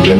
The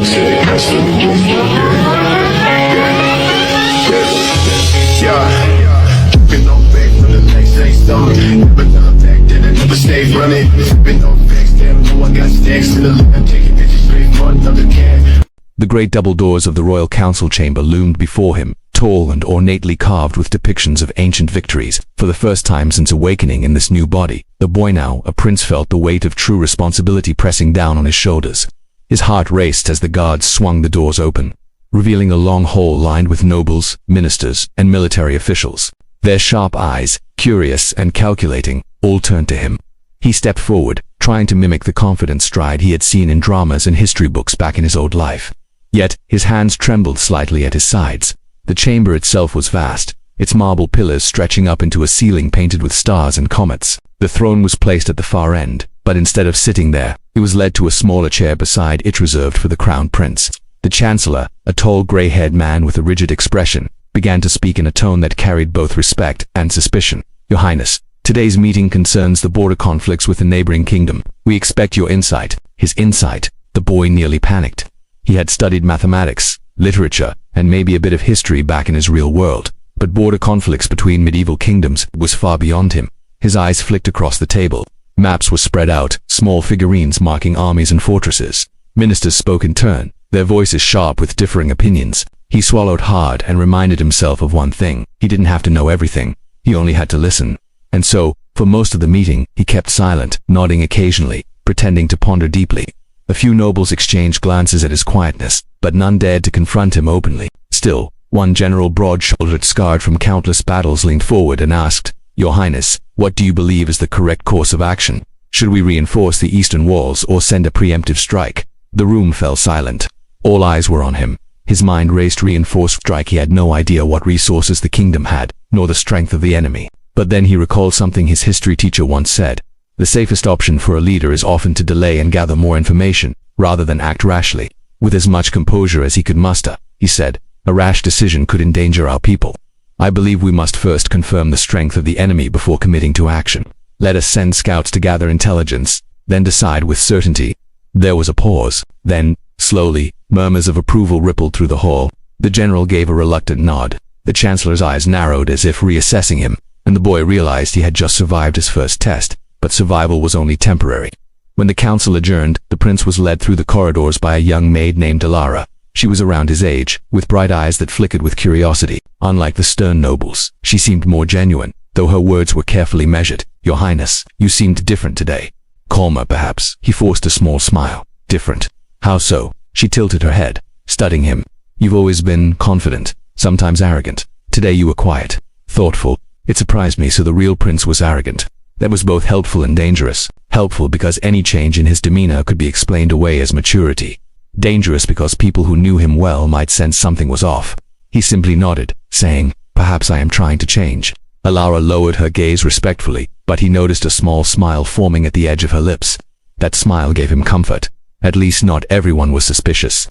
great double doors of the royal council chamber loomed before him, tall and ornately carved with depictions of ancient victories. For the first time since awakening in this new body, the boy now, a prince, felt the weight of true responsibility pressing down on his shoulders. His heart raced as the guards swung the doors open, revealing a long hall lined with nobles, ministers, and military officials. Their sharp eyes, curious and calculating, all turned to him. He stepped forward, trying to mimic the confident stride he had seen in dramas and history books back in his old life. Yet, his hands trembled slightly at his sides. The chamber itself was vast, its marble pillars stretching up into a ceiling painted with stars and comets. The throne was placed at the far end, but instead of sitting there, he was led to a smaller chair beside it reserved for the crown prince. The chancellor, a tall gray-haired man with a rigid expression, began to speak in a tone that carried both respect and suspicion. "Your Highness, today's meeting concerns the border conflicts with the neighboring kingdom. We expect your insight." His insight? The boy nearly panicked. He had studied mathematics, literature, and maybe a bit of history back in his real world, but border conflicts between medieval kingdoms was far beyond him. His eyes flicked across the table. Maps were spread out, small figurines marking armies and fortresses. Ministers spoke in turn, their voices sharp with differing opinions. He swallowed hard and reminded himself of one thing: he didn't have to know everything, he only had to listen. And so, for most of the meeting, he kept silent, nodding occasionally, pretending to ponder deeply. A few nobles exchanged glances at his quietness, but none dared to confront him openly. Still, one general, broad-shouldered, scarred from countless battles, leaned forward and asked, "Your Highness, what do you believe is the correct course of action? Should we reinforce the eastern walls or send a preemptive strike?" The room fell silent. All eyes were on him. His mind raced. Reinforced strike? He had no idea what resources the kingdom had, nor the strength of the enemy. But then he recalled something his history teacher once said. The safest option for a leader is often to delay and gather more information, rather than act rashly. With as much composure as he could muster, he said, "A rash decision could endanger our people. I believe we must first confirm the strength of the enemy before committing to action. Let us send scouts to gather intelligence, then decide with certainty." There was a pause. Then, slowly, murmurs of approval rippled through the hall. The general gave a reluctant nod. The chancellor's eyes narrowed as if reassessing him, and the boy realized he had just survived his first test. But survival was only temporary. When the council adjourned, the prince was led through the corridors by a young maid named Alara. She was around his age, with bright eyes that flickered with curiosity. Unlike the stern nobles, she seemed more genuine, though her words were carefully measured. "Your Highness, you seemed different today." Calmer, perhaps. He forced a small smile. "Different? How so?" She tilted her head, studying him. "You've always been confident, sometimes arrogant. Today you were quiet, thoughtful. It surprised me." So the real prince was arrogant. That was both helpful and dangerous. Helpful because any change in his demeanor could be explained away as maturity. Dangerous because people who knew him well might sense something was off. He simply nodded, saying, "Perhaps I am trying to change." Alara lowered her gaze respectfully, but he noticed a small smile forming at the edge of her lips. That smile gave him comfort. At least not everyone was suspicious.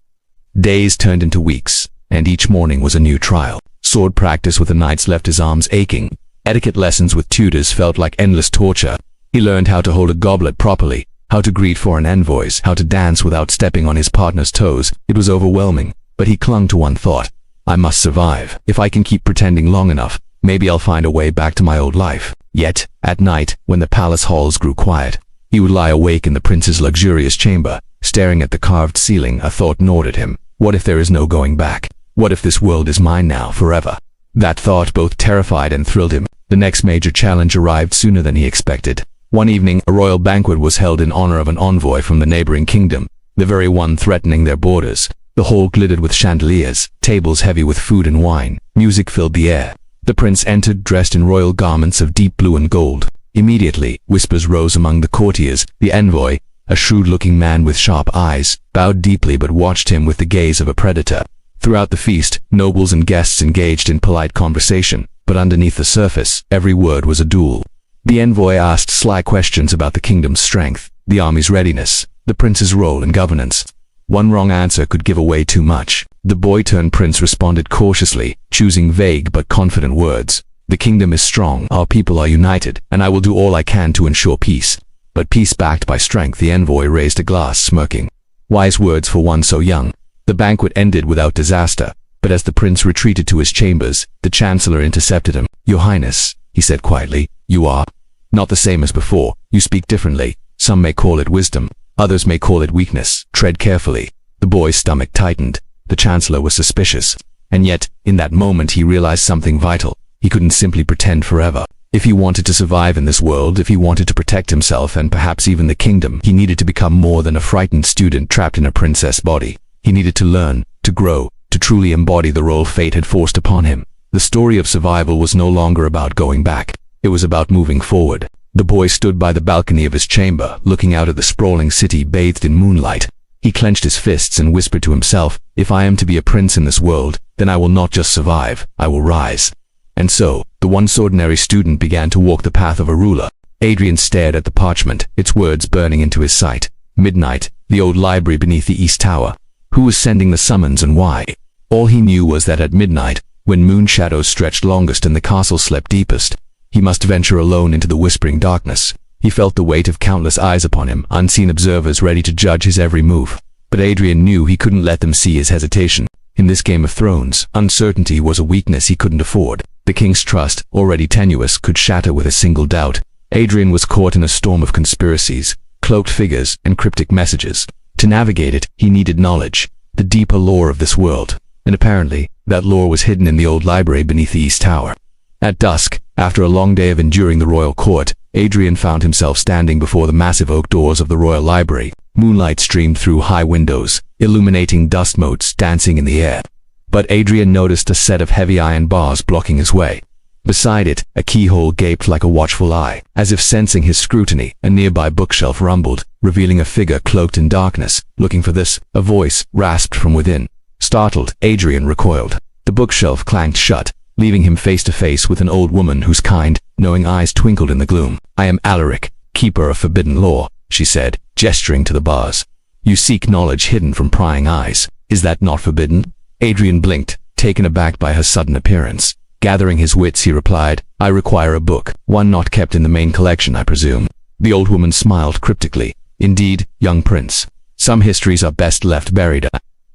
Days turned into weeks, and each morning was a new trial. Sword practice with the knights left his arms aching. Etiquette lessons with tutors felt like endless torture. He learned how to hold a goblet properly, how to greet foreign envoys, how to dance without stepping on his partner's toes. It was overwhelming, but he clung to one thought: I must survive. If I can keep pretending long enough, maybe I'll find a way back to my old life. Yet, at night, when the palace halls grew quiet, he would lie awake in the prince's luxurious chamber, staring at the carved ceiling. A thought gnawed at him. What if there is no going back? What if this world is mine now, forever? That thought both terrified and thrilled him. The next major challenge arrived sooner than he expected. One evening, a royal banquet was held in honor of an envoy from the neighboring kingdom, the very one threatening their borders. The hall glittered with chandeliers, tables heavy with food and wine. Music filled the air. The prince entered dressed in royal garments of deep blue and gold. Immediately, whispers rose among the courtiers. The envoy, a shrewd-looking man with sharp eyes, bowed deeply but watched him with the gaze of a predator. Throughout the feast, nobles and guests engaged in polite conversation, but underneath the surface, every word was a duel. The envoy asked sly questions about the kingdom's strength, the army's readiness, the prince's role in governance. One wrong answer could give away too much. The boy-turned-prince responded cautiously, choosing vague but confident words. "The kingdom is strong, our people are united, and I will do all I can to ensure peace." But peace backed by strength? The envoy raised a glass, smirking. Wise words for one so young. The banquet ended without disaster, but as the prince retreated to his chambers, the chancellor intercepted him. "Your Highness," he said quietly, "you are not the same as before. You speak differently. Some may call it wisdom, others may call it weakness. Tread carefully." The boy's stomach tightened. The chancellor was suspicious. And yet, in that moment he realized something vital. He couldn't simply pretend forever. If he wanted to survive in this world, if he wanted to protect himself and perhaps even the kingdom, he needed to become more than a frightened student trapped in a princess body. He needed to learn, to grow, to truly embody the role fate had forced upon him. The story of survival was no longer about going back. It was about moving forward. The boy stood by the balcony of his chamber, looking out at the sprawling city bathed in moonlight. He clenched his fists and whispered to himself, "If I am to be a prince in this world, then I will not just survive, I will rise." And so, the once ordinary student began to walk the path of a ruler. Adrian stared at the parchment, its words burning into his sight. Midnight, the old library beneath the east tower. Who was sending the summons and why? All he knew was that at midnight, when moon shadows stretched longest and the castle slept deepest, he must venture alone into the whispering darkness. He felt the weight of countless eyes upon him, unseen observers ready to judge his every move. But Adrian knew he couldn't let them see his hesitation. In this Game of Thrones, uncertainty was a weakness he couldn't afford. The king's trust, already tenuous, could shatter with a single doubt. Adrian was caught in a storm of conspiracies, cloaked figures, and cryptic messages. To navigate it, he needed knowledge, the deeper lore of this world. And apparently, that lore was hidden in the old library beneath the east tower. At dusk, after a long day of enduring the royal court, Adrian found himself standing before the massive oak doors of the royal library. Moonlight streamed through high windows, illuminating dust motes dancing in the air. But Adrian noticed a set of heavy iron bars blocking his way. Beside it, a keyhole gaped like a watchful eye. As if sensing his scrutiny, a nearby bookshelf rumbled, revealing a figure cloaked in darkness. "Looking for this?" a voice rasped from within. Startled, Adrian recoiled. The bookshelf clanged shut, leaving him face to face with an old woman whose kind, knowing eyes twinkled in the gloom. "I am Alaric, keeper of forbidden lore," she said, gesturing to the bars. "You seek knowledge hidden from prying eyes. Is that not forbidden?" Adrian blinked, taken aback by her sudden appearance. Gathering his wits, he replied, "I require a book, one not kept in the main collection, I presume." The old woman smiled cryptically. "Indeed, young prince. Some histories are best left buried."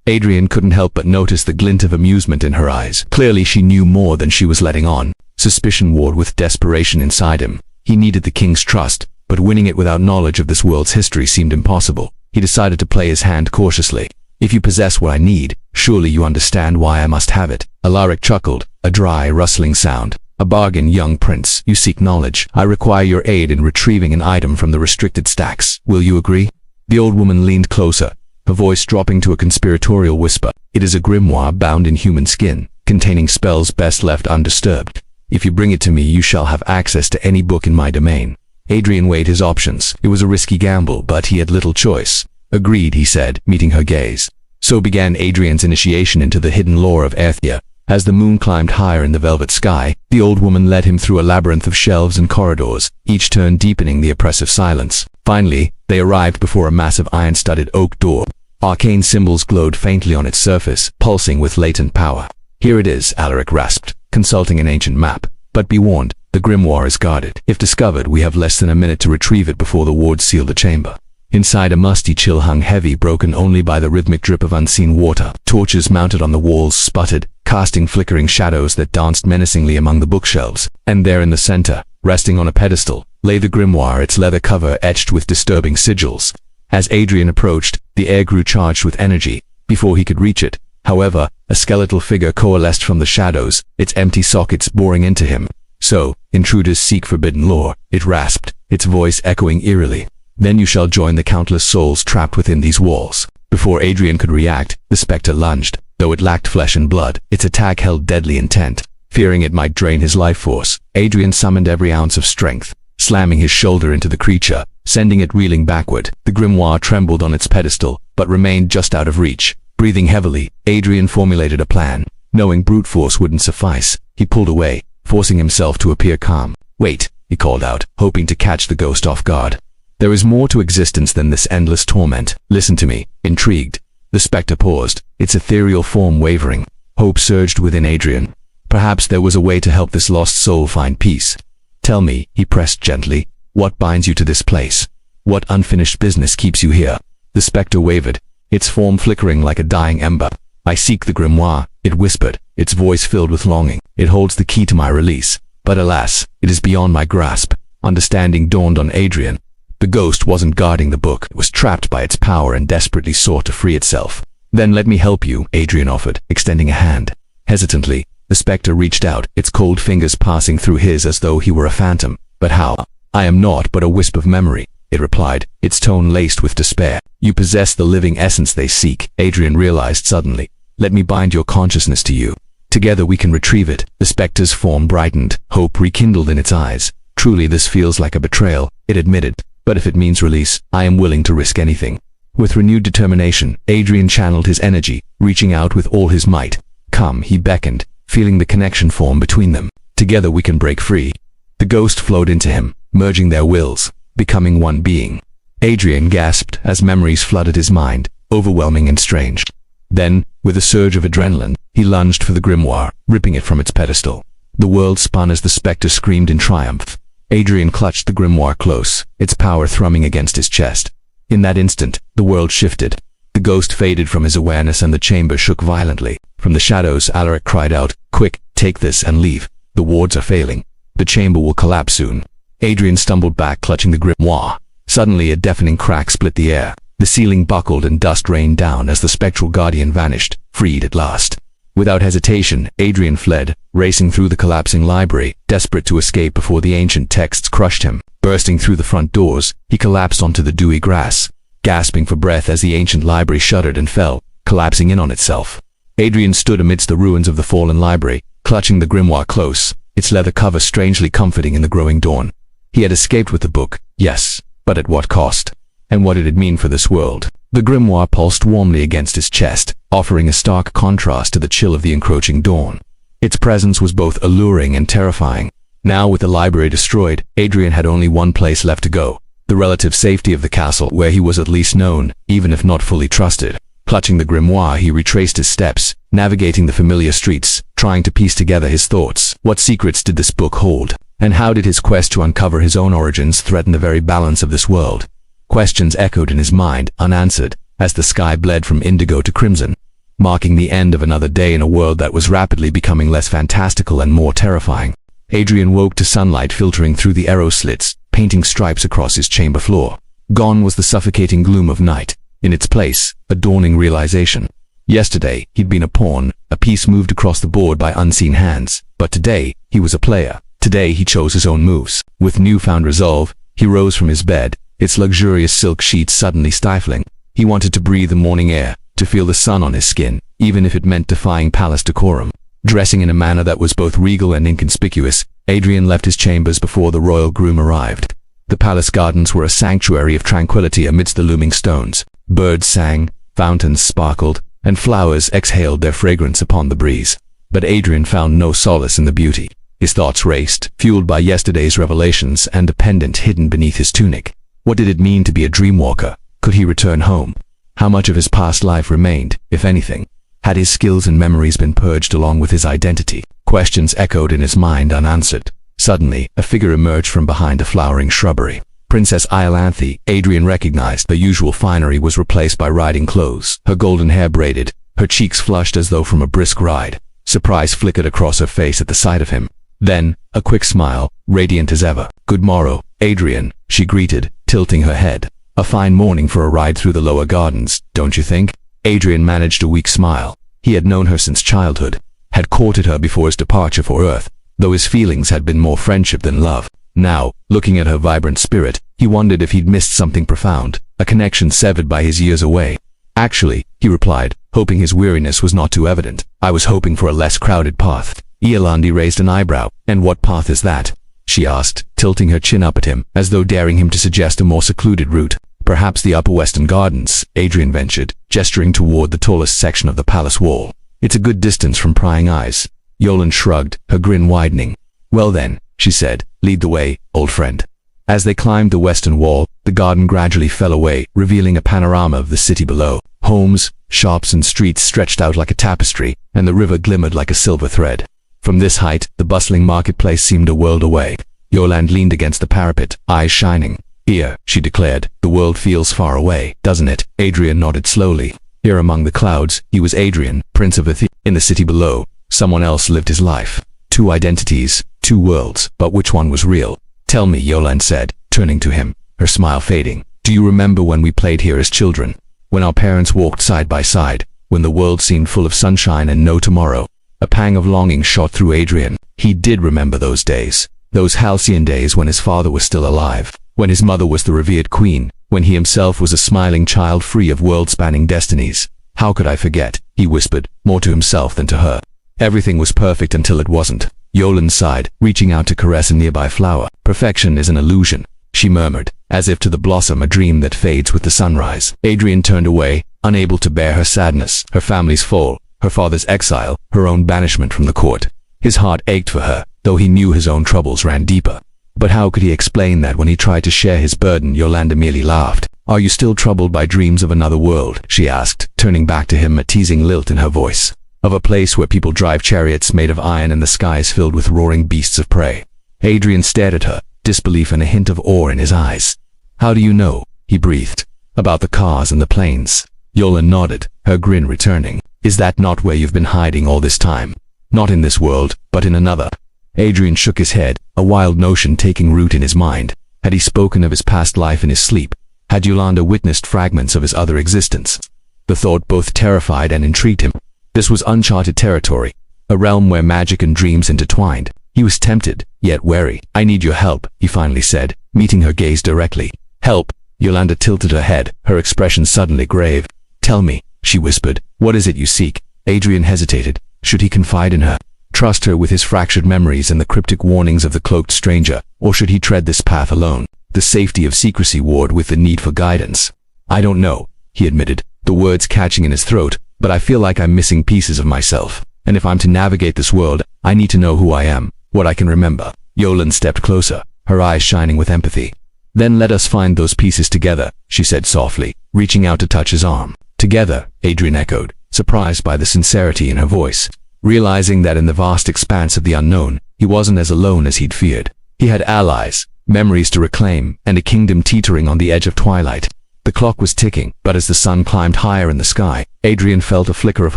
Adrian couldn't help but notice the glint of amusement in her eyes. Clearly she knew more than she was letting on. Suspicion warred with desperation inside him. He needed the king's trust, but winning it without knowledge of this world's history seemed impossible. He decided to play his hand cautiously. "If you possess what I need, surely you understand why I must have it." Alaric chuckled, a dry, rustling sound. "A bargain, young prince. You seek knowledge. I require your aid in retrieving an item from the restricted stacks. Will you agree?" The old woman leaned closer, her voice dropping to a conspiratorial whisper. "It is a grimoire bound in human skin, containing spells best left undisturbed. If you bring it to me, you shall have access to any book in my domain." Adrian weighed his options. It was a risky gamble, but he had little choice. "Agreed," he said, meeting her gaze. So began Adrian's initiation into the hidden lore of Earthia. As the moon climbed higher in the velvet sky, the old woman led him through a labyrinth of shelves and corridors, each turn deepening the oppressive silence. Finally, they arrived before a massive iron-studded oak door. Arcane symbols glowed faintly on its surface, pulsing with latent power. "Here it is," Alaric rasped, consulting an ancient map. "But be warned, the grimoire is guarded. If discovered, we have less than a minute to retrieve it before the wards seal the chamber." Inside, a musty chill hung heavy, broken only by the rhythmic drip of unseen water. Torches mounted on the walls sputtered, casting flickering shadows that danced menacingly among the bookshelves. And there in the center, resting on a pedestal, lay the grimoire, its leather cover etched with disturbing sigils. As Adrian approached, the air grew charged with energy. Before he could reach it, however, a skeletal figure coalesced from the shadows, its empty sockets boring into him. "So, intruders seek forbidden lore," it rasped, its voice echoing eerily. "Then you shall join the countless souls trapped within these walls." Before Adrian could react, the specter lunged. Though it lacked flesh and blood, its attack held deadly intent. Fearing it might drain his life force, Adrian summoned every ounce of strength, slamming his shoulder into the creature, sending it reeling backward. The grimoire trembled on its pedestal, but remained just out of reach. Breathing heavily, Adrian formulated a plan. Knowing brute force wouldn't suffice, he pulled away, forcing himself to appear calm. "Wait," he called out, hoping to catch the ghost off guard. "There is more to existence than this endless torment. Listen to me." Intrigued, the specter paused, its ethereal form wavering. Hope surged within Adrian. Perhaps there was a way to help this lost soul find peace. "Tell me," he pressed gently, "what binds you to this place? What unfinished business keeps you here?" The specter wavered, its form flickering like a dying ember. "I seek the grimoire," it whispered, its voice filled with longing. "It holds the key to my release. But alas, it is beyond my grasp." Understanding dawned on Adrian. The ghost wasn't guarding the book, it was trapped by its power and desperately sought to free itself. "Then let me help you," Adrian offered, extending a hand. Hesitantly, the spectre reached out, its cold fingers passing through his as though he were a phantom. "But how?" "I am naught but a wisp of memory," it replied, its tone laced with despair. "You possess the living essence they seek," Adrian realized suddenly. "Let me bind your consciousness to you. Together we can retrieve it." The spectre's form brightened, hope rekindled in its eyes. "Truly this feels like a betrayal," it admitted. "But if it means release, I am willing to risk anything." With renewed determination, Adrian channeled his energy, reaching out with all his might. "Come," he beckoned, feeling the connection form between them. "Together we can break free." The ghost flowed into him, merging their wills, becoming one being. Adrian gasped as memories flooded his mind, overwhelming and strange. Then, with a surge of adrenaline, he lunged for the grimoire, ripping it from its pedestal. The world spun as the spectre screamed in triumph. Adrian clutched the grimoire close, its power thrumming against his chest. In that instant, the world shifted. The ghost faded from his awareness and the chamber shook violently. From the shadows, Alaric cried out, "Quick, take this and leave. The wards are failing. The chamber will collapse soon." Adrian stumbled back, clutching the grimoire. Suddenly, a deafening crack split the air. The ceiling buckled and dust rained down as the spectral guardian vanished, freed at last. Without hesitation, Adrian fled, racing through the collapsing library, desperate to escape before the ancient texts crushed him. Bursting through the front doors, he collapsed onto the dewy grass, gasping for breath as the ancient library shuddered and fell, collapsing in on itself. Adrian stood amidst the ruins of the fallen library, clutching the grimoire close, its leather cover strangely comforting in the growing dawn. He had escaped with the book, yes, but at what cost? And what did it mean for this world? The grimoire pulsed warmly against his chest, offering a stark contrast to the chill of the encroaching dawn. Its presence was both alluring and terrifying. Now, with the library destroyed, Adrian had only one place left to go, the relative safety of the castle where he was at least known, even if not fully trusted. Clutching the grimoire, he retraced his steps, navigating the familiar streets, trying to piece together his thoughts. What secrets did this book hold? And how did his quest to uncover his own origins threaten the very balance of this world? Questions echoed in his mind, unanswered, as the sky bled from indigo to crimson, marking the end of another day in a world that was rapidly becoming less fantastical and more terrifying. Adrian woke to sunlight filtering through the arrow slits, painting stripes across his chamber floor. Gone was the suffocating gloom of night. In its place, a dawning realization. Yesterday, he'd been a pawn, a piece moved across the board by unseen hands. But today, he was a player. Today, he chose his own moves. With newfound resolve, he rose from his bed, its luxurious silk sheets suddenly stifling. He wanted to breathe the morning air, to feel the sun on his skin, even if it meant defying palace decorum. Dressing in a manner that was both regal and inconspicuous, Adrian left his chambers before the royal groom arrived. The palace gardens were a sanctuary of tranquility amidst the looming stones. Birds sang, fountains sparkled, and flowers exhaled their fragrance upon the breeze. But Adrian found no solace in the beauty. His thoughts raced, fueled by yesterday's revelations and a pendant hidden beneath his tunic. What did it mean to be a dreamwalker? Could he return home? How much of his past life remained, if anything? Had his skills and memories been purged along with his identity? Questions echoed in his mind unanswered. Suddenly, a figure emerged from behind a flowering shrubbery. Princess Iolanthe, Adrian recognized. The usual finery was replaced by riding clothes, her golden hair braided, her cheeks flushed as though from a brisk ride. Surprise flickered across her face at the sight of him. Then, a quick smile, radiant as ever. "Good morrow, Adrian," she greeted, tilting her head. "A fine morning for a ride through the lower gardens, don't you think?" Adrian managed a weak smile. He had known her since childhood, had courted her before his departure for Earth, though his feelings had been more friendship than love. Now, looking at her vibrant spirit, he wondered if he'd missed something profound, a connection severed by his years away. "Actually," he replied, hoping his weariness was not too evident, "I was hoping for a less crowded path." Iolanthe raised an eyebrow. "And what path is that?" she asked, tilting her chin up at him, as though daring him to suggest a more secluded route. "Perhaps the upper western gardens," Adrian ventured, gesturing toward the tallest section of the palace wall. "It's a good distance from prying eyes." Yolan shrugged, her grin widening. "Well then," she said, "lead the way, old friend." As they climbed the western wall, the garden gradually fell away, revealing a panorama of the city below. Homes, shops and streets stretched out like a tapestry, and the river glimmered like a silver thread. From this height, the bustling marketplace seemed a world away. Yolan leaned against the parapet, eyes shining. Here, she declared, the world feels far away, doesn't it? Adrian nodded slowly. Here among the clouds, he was Adrian, Prince of Athena. In the city below, someone else lived his life. Two identities, two worlds, but which one was real? Tell me, Yolande said, turning to him, her smile fading. Do you remember when we played here as children? When our parents walked side by side, when the world seemed full of sunshine and no tomorrow? A pang of longing shot through Adrian. He did remember those days. Those halcyon days when his father was still alive, when his mother was the revered queen, when he himself was a smiling child free of world-spanning destinies. How could I forget? He whispered, more to himself than to her. Everything was perfect until it wasn't. Yolande sighed, reaching out to caress a nearby flower. Perfection is an illusion, she murmured, as if to the blossom a dream that fades with the sunrise. Adrian turned away, unable to bear her sadness, her family's fall, her father's exile, her own banishment from the court. His heart ached for her, though he knew his own troubles ran deeper. But how could he explain that when he tried to share his burden? Yolande merely laughed. Are you still troubled by dreams of another world? She asked, turning back to him, a teasing lilt in her voice. Of a place where people drive chariots made of iron and the skies filled with roaring beasts of prey. Adrian stared at her, disbelief and a hint of awe in his eyes. How do you know? He breathed. About the cars and the planes. Yolande nodded, her grin returning. Is that not where you've been hiding all this time? Not in this world, but in another. Adrian shook his head, a wild notion taking root in his mind. Had he spoken of his past life in his sleep? Had Yolande witnessed fragments of his other existence? The thought both terrified and intrigued him. This was uncharted territory, a realm where magic and dreams intertwined. He was tempted, yet wary. I need your help, he finally said, meeting her gaze directly. Help? Yolande tilted her head, her expression suddenly grave. Tell me, she whispered, what is it you seek? Adrian hesitated. Should he confide in her? Trust her with his fractured memories and the cryptic warnings of the cloaked stranger, or should he tread this path alone, the safety of secrecy warred with the need for guidance? I don't know, he admitted, the words catching in his throat, but I feel like I'm missing pieces of myself. And if I'm to navigate this world, I need to know who I am, what I can remember. Yolande stepped closer, her eyes shining with empathy. Then let us find those pieces together, she said softly, reaching out to touch his arm. Together, Adrian echoed, surprised by the sincerity in her voice. Realizing that in the vast expanse of the unknown, he wasn't as alone as he'd feared. He had allies, memories to reclaim, and a kingdom teetering on the edge of twilight. The clock was ticking, but as the sun climbed higher in the sky, Adrian felt a flicker of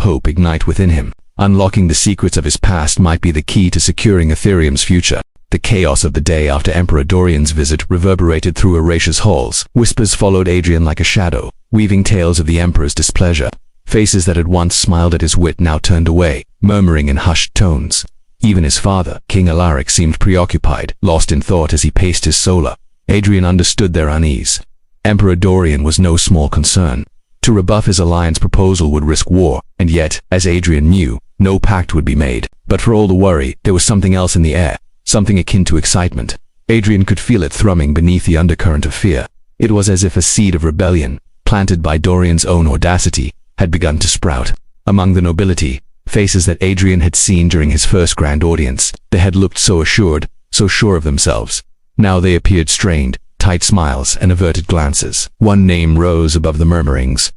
hope ignite within him. Unlocking the secrets of his past might be the key to securing Ethereum's future. The chaos of the day after Emperor Dorian's visit reverberated through Erasia's halls. Whispers followed Adrian like a shadow, weaving tales of the Emperor's displeasure. Faces that had once smiled at his wit now turned away, murmuring in hushed tones. Even his father, King Alaric, seemed preoccupied, lost in thought as he paced his solar. Adrian understood their unease. Emperor Dorian was no small concern. To rebuff his alliance proposal would risk war, and yet, as Adrian knew, no pact would be made. But for all the worry, there was something else in the air, something akin to excitement. Adrian could feel it thrumming beneath the undercurrent of fear. It was as if a seed of rebellion, planted by Dorian's own audacity, had begun to sprout. Among the nobility, faces that Adrian had seen during his first grand audience, they had looked so assured, so sure of themselves. Now they appeared strained, tight smiles and averted glances. One name rose above the murmurings.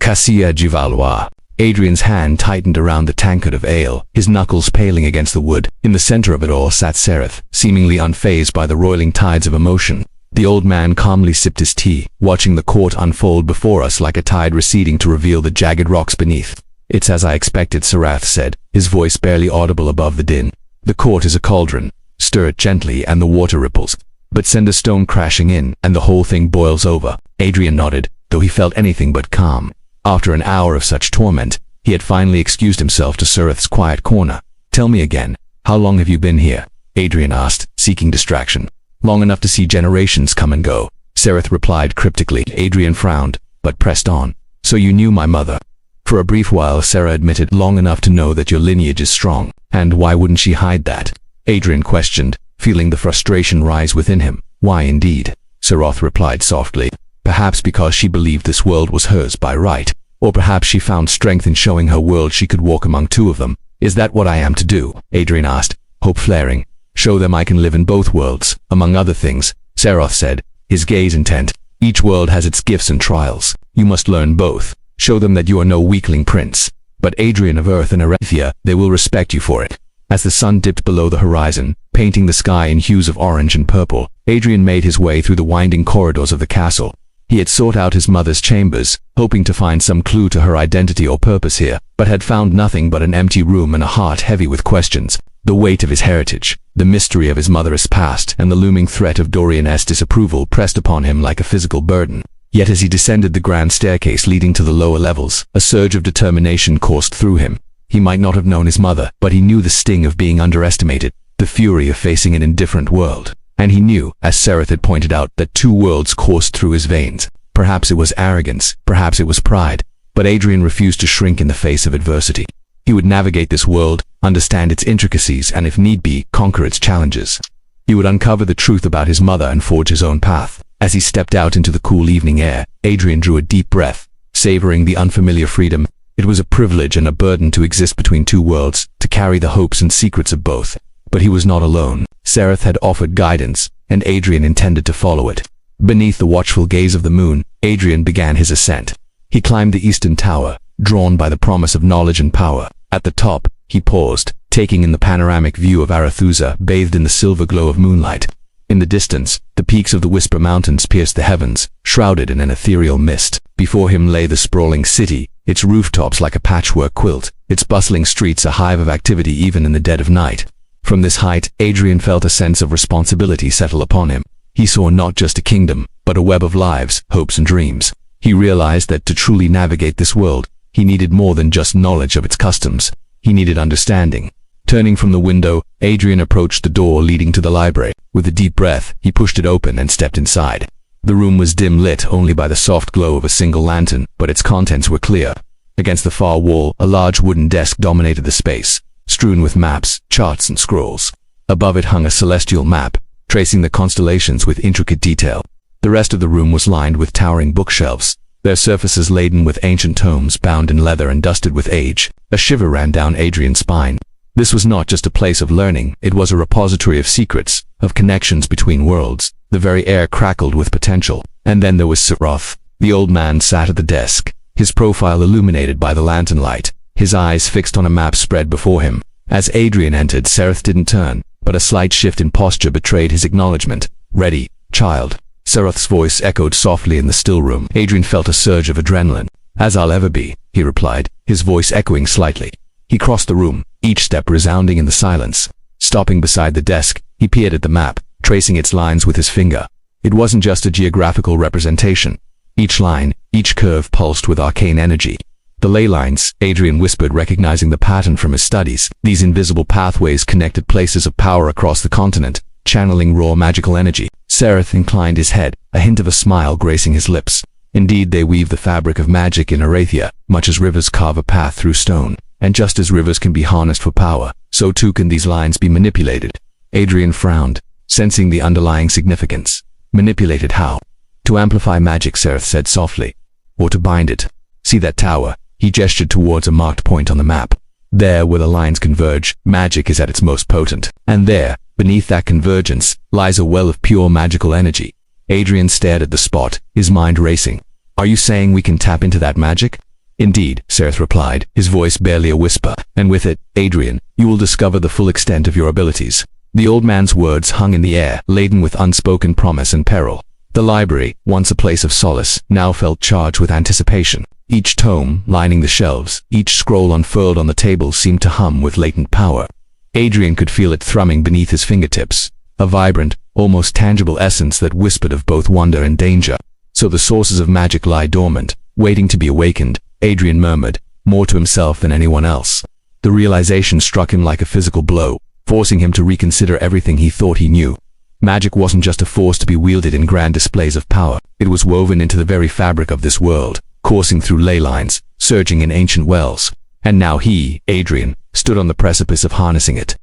Cassia Givalois. Adrian's hand tightened around the tankard of ale, his knuckles paling against the wood. In the center of it all sat Sereth, seemingly unfazed by the roiling tides of emotion. The old man calmly sipped his tea, watching the court unfold before us like a tide receding to reveal the jagged rocks beneath. It's as I expected, Sereth said, his voice barely audible above the din. The court is a cauldron. Stir it gently and the water ripples. But send a stone crashing in, and the whole thing boils over. Adrian nodded, though he felt anything but calm. After an hour of such torment, he had finally excused himself to Sereth's quiet corner. Tell me again, how long have you been here? Adrian asked, seeking distraction. Long enough to see generations come and go, Sereth replied cryptically. Adrian frowned, but pressed on. So you knew my mother? For a brief while, Sarah admitted. Long enough to know that your lineage is strong. And why wouldn't she hide that? Adrian questioned, feeling the frustration rise within him. Why indeed? Sereth replied softly. Perhaps because she believed this world was hers by right. Or perhaps she found strength in showing her world she could walk among two of them. Is that what I am to do? Adrian asked, hope flaring. Show them I can live in both worlds, among other things, Sereth said, his gaze intent. Each world has its gifts and trials. You must learn both. Show them that you are no weakling prince. But Adrian of Earth and Arethia, they will respect you for it. As the sun dipped below the horizon, painting the sky in hues of orange and purple, Adrian made his way through the winding corridors of the castle. He had sought out his mother's chambers, hoping to find some clue to her identity or purpose here, but had found nothing but an empty room and a heart heavy with questions. The weight of his heritage, the mystery of his mother's past, and the looming threat of Dorian's disapproval pressed upon him like a physical burden. Yet as he descended the grand staircase leading to the lower levels, a surge of determination coursed through him. He might not have known his mother, but he knew the sting of being underestimated, the fury of facing an indifferent world. And he knew, as Sereth had pointed out, that two worlds coursed through his veins. Perhaps it was arrogance, perhaps it was pride, but Adrian refused to shrink in the face of adversity. He would navigate this world, understand its intricacies, and if need be, conquer its challenges. He would uncover the truth about his mother and forge his own path. As he stepped out into the cool evening air, Adrian drew a deep breath, savoring the unfamiliar freedom. It was a privilege and a burden to exist between two worlds, to carry the hopes and secrets of both. But he was not alone. Sereth had offered guidance, and Adrian intended to follow it. Beneath the watchful gaze of the moon, Adrian began his ascent. He climbed the eastern tower, drawn by the promise of knowledge and power. At the top, he paused, taking in the panoramic view of Arethusa bathed in the silver glow of moonlight. In the distance, the peaks of the Whisper Mountains pierced the heavens, shrouded in an ethereal mist. Before him lay the sprawling city, its rooftops like a patchwork quilt, its bustling streets a hive of activity even in the dead of night. From this height, Adrian felt a sense of responsibility settle upon him. He saw not just a kingdom, but a web of lives, hopes and dreams. He realized that to truly navigate this world, he needed more than just knowledge of its customs. He needed understanding. Turning from the window, Adrian approached the door leading to the library. With a deep breath, he pushed it open and stepped inside. The room was dim lit only by the soft glow of a single lantern, but its contents were clear. Against the far wall, a large wooden desk dominated the space, strewn with maps, charts, and scrolls. Above it hung a celestial map, tracing the constellations with intricate detail. The rest of the room was lined with towering bookshelves, their surfaces laden with ancient tomes bound in leather and dusted with age. A shiver ran down Adrian's spine. This was not just a place of learning, it was a repository of secrets, of connections between worlds. The very air crackled with potential. And then there was Sereth. The old man sat at the desk, his profile illuminated by the lantern light, his eyes fixed on a map spread before him. As Adrian entered, Sereth didn't turn, but a slight shift in posture betrayed his acknowledgement. "Ready, child." Sereth's voice echoed softly in the still room. Adrian felt a surge of adrenaline. "As I'll ever be," he replied, his voice echoing slightly. He crossed the room, each step resounding in the silence. Stopping beside the desk, he peered at the map, tracing its lines with his finger. It wasn't just a geographical representation. Each line, each curve pulsed with arcane energy. "The ley lines," Adrian whispered, recognizing the pattern from his studies. These invisible pathways connected places of power across the continent, channeling raw magical energy. Sereth inclined his head, a hint of a smile gracing his lips. "Indeed, they weave the fabric of magic in Arathia, much as rivers carve a path through stone. And just as rivers can be harnessed for power, so too can these lines be manipulated." Adrian frowned, sensing the underlying significance. "Manipulated how?" "To amplify magic," Sereth said softly. "Or to bind it. See that tower?" He gestured towards a marked point on the map. "There, where the lines converge, magic is at its most potent. And there, beneath that convergence, lies a well of pure magical energy." Adrian stared at the spot, his mind racing. "Are you saying we can tap into that magic?" "Indeed," Sereth replied, his voice barely a whisper. "And with it, Adrian, you will discover the full extent of your abilities." The old man's words hung in the air, laden with unspoken promise and peril. The library, once a place of solace, now felt charged with anticipation. Each tome, lining the shelves, each scroll unfurled on the table seemed to hum with latent power. Adrian could feel it thrumming beneath his fingertips, a vibrant, almost tangible essence that whispered of both wonder and danger. "So the sources of magic lie dormant, waiting to be awakened," Adrian murmured, more to himself than anyone else. The realization struck him like a physical blow, forcing him to reconsider everything he thought he knew. Magic wasn't just a force to be wielded in grand displays of power. It was woven into the very fabric of this world, coursing through ley lines, surging in ancient wells. And now he, Adrian, stood on the precipice of harnessing it.